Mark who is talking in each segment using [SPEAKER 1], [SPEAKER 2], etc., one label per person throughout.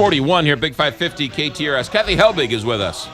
[SPEAKER 1] 6:41 here, Big 550 KTRS. Kathy Helbig is with us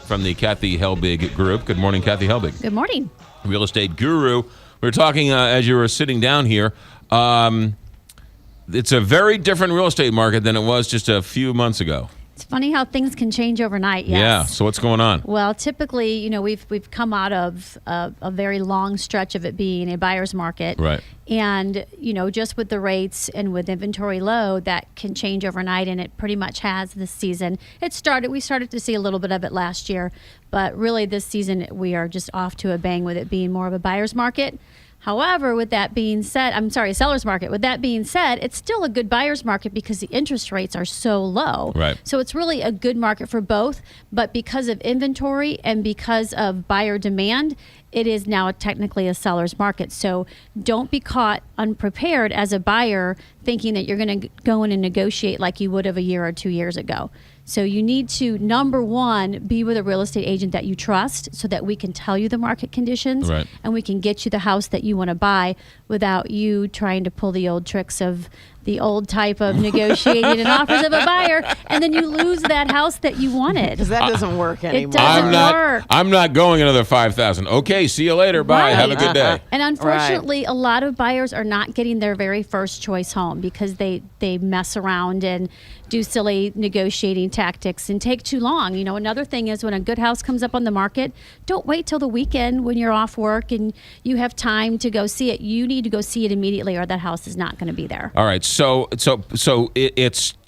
[SPEAKER 1] from the Kathy Helbig Group. Good morning, Kathy Helbig.
[SPEAKER 2] Good morning.
[SPEAKER 1] Real estate guru. We were talking as you were sitting down here. It's a very different real estate market than it was just a few months ago.
[SPEAKER 2] It's funny how things can change overnight. Yes.
[SPEAKER 1] Yeah. So what's going on?
[SPEAKER 2] Well, typically, we've come out of a very long stretch of it being a buyer's market.
[SPEAKER 1] Right.
[SPEAKER 2] And, just with the rates and with inventory low, that can change overnight, and it pretty much has this season. We started to see a little bit of it last year, but really this season we are just off to a bang with it being more of a buyer's market. However, with that being said, seller's market. With that being said, it's still a good buyer's market because the interest rates are so low.
[SPEAKER 1] Right.
[SPEAKER 2] So it's really a good market for both. But because of inventory and because of buyer demand, it is now technically a seller's market. So don't be caught unprepared as a buyer thinking that you're going to go in and negotiate like you would have a year or 2 years ago. So you need to, number one, be with a real estate agent that you trust so that we can tell you the market conditions.
[SPEAKER 1] Right.
[SPEAKER 2] And we can get you the house that you want to buy without you trying to pull the old tricks of the old type of negotiating and offers of a buyer, and then you lose that house that you wanted.
[SPEAKER 3] Because that doesn't work anymore.
[SPEAKER 2] It doesn't work.
[SPEAKER 1] I'm not going another $5,000. Okay, see you later. Bye.
[SPEAKER 2] Right.
[SPEAKER 1] Have a good day.
[SPEAKER 2] And unfortunately, a lot of buyers are not getting their very first choice home because they mess around and do silly negotiating tactics and take too long. Another thing is when a good house comes up on the market, don't wait till the weekend when you're off work and you have time to go see it. You need to go see it immediately or that house is not going to be there.
[SPEAKER 1] All right. So it's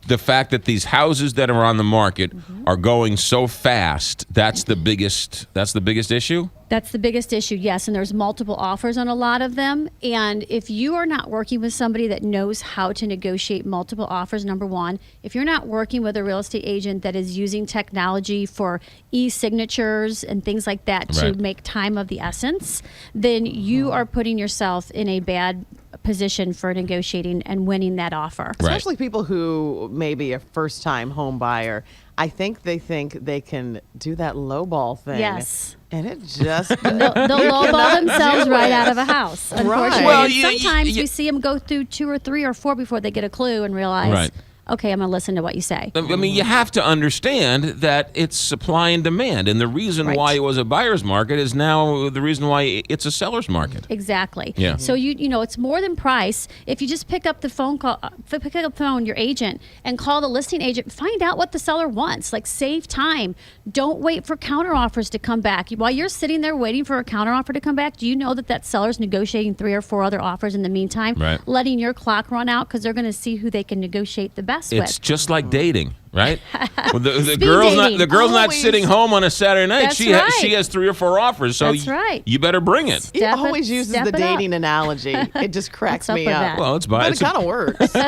[SPEAKER 1] the fact that these houses that are on the market are going so fast. That's the biggest issue.
[SPEAKER 2] That's the biggest issue, yes, and there's multiple offers on a lot of them. And if you are not working with somebody that knows how to negotiate multiple offers, number one, if you're not working with a real estate agent that is using technology for e-signatures and things like that to make time of the essence, then you are putting yourself in a bad position for negotiating and winning that offer.
[SPEAKER 3] Especially people who may be a first-time home buyer. I think they can do that lowball thing.
[SPEAKER 2] Yes.
[SPEAKER 3] And it just...
[SPEAKER 2] They'll lowball themselves right out of a house, unfortunately.
[SPEAKER 1] Well,
[SPEAKER 2] And sometimes we see them go through 2 or 3 or 4 before they get a clue and realize, okay, I'm going to listen to what you say.
[SPEAKER 1] I mean, you have to understand that it's supply and demand. And the reason why it was a buyer's market is now the reason why it's a seller's market.
[SPEAKER 2] Exactly.
[SPEAKER 1] Yeah.
[SPEAKER 2] So it's more than price. If you just pick up the phone, your agent, and call the listing agent, find out what the seller wants. Like, save time. Don't wait for counteroffers to come back. While you're sitting there waiting for a counteroffer to come back, do you know that seller's negotiating 3 or 4 other offers in the meantime, letting your clock run out because they're going to see who they can negotiate the best with?
[SPEAKER 1] It's just like dating, right? Well, the girl's not sitting home on a Saturday night.
[SPEAKER 2] That's
[SPEAKER 1] She has 3 or 4 offers, so you better bring it.
[SPEAKER 3] He always uses the dating analogy. It just cracks me up.
[SPEAKER 1] Well, it's
[SPEAKER 3] but it kind of works.
[SPEAKER 2] It's true.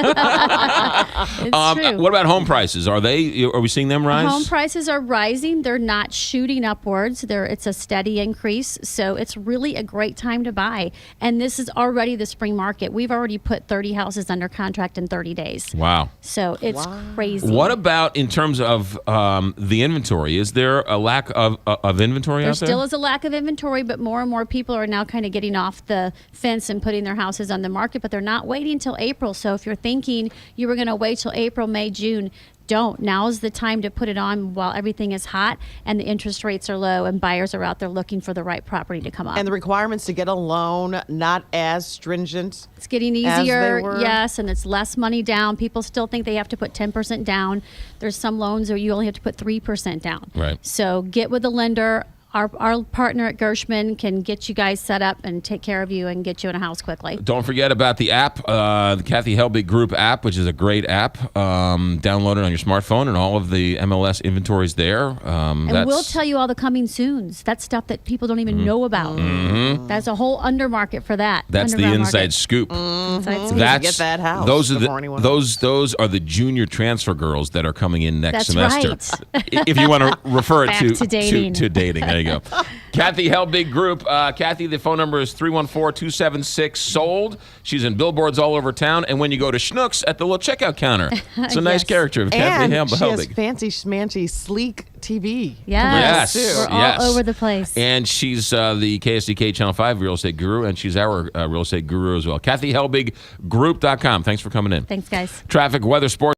[SPEAKER 1] What about home prices? Are we seeing them rise?
[SPEAKER 2] Home prices are rising. They're not shooting upwards. It's a steady increase. So it's really a great time to buy. And this is already the spring market. We've already put 30 houses under contract in 30 days.
[SPEAKER 1] Wow.
[SPEAKER 2] So it's crazy.
[SPEAKER 1] What about in terms of the inventory? Is there a lack of inventory out there?
[SPEAKER 2] There still is a lack of inventory, but more and more people are now kind of getting off the fence and putting their houses on the market, but they're not waiting until April. So if you're thinking you were going to wait till April, May, June, don't. Now's the time to put it on while everything is hot and the interest rates are low and buyers are out there looking for the right property to come up.
[SPEAKER 3] And the requirements to get a loan, not as stringent.
[SPEAKER 2] It's getting easier, yes, and it's less money down. People still think they have to put 10% down. There's some loans where you only have to put 3% down.
[SPEAKER 1] Right.
[SPEAKER 2] So get with the lender. Our partner at Gershman can get you guys set up and take care of you and get you in a house quickly.
[SPEAKER 1] Don't forget about the app, the Kathy Helbig Group app, which is a great app. Download it on your smartphone, and all of the MLS inventories there.
[SPEAKER 2] And we'll tell you all the coming soons. That's stuff that people don't even know about. That's a whole undermarket for that.
[SPEAKER 1] That's the inside scoop.
[SPEAKER 2] Inside scoop.
[SPEAKER 3] Get that house.
[SPEAKER 1] Those are the junior transfer girls that are coming in next semester.
[SPEAKER 2] Right.
[SPEAKER 1] If you want to refer it
[SPEAKER 2] to dating.
[SPEAKER 1] To dating. There you go. Kathy Helbig Group. Kathy, the phone number is 314-276-SOLD. She's in billboards all over town. And when you go to Schnucks at the little checkout counter, it's a nice character of Kathy Helbig.
[SPEAKER 3] And she has fancy, schmancy, sleek TV.
[SPEAKER 2] Yes. We're all over the place.
[SPEAKER 1] And she's the KSDK Channel 5 real estate guru, and she's our real estate guru as well. KathyHelbigGroup.com. Thanks for coming in.
[SPEAKER 2] Thanks, guys.
[SPEAKER 1] Traffic, weather, sports.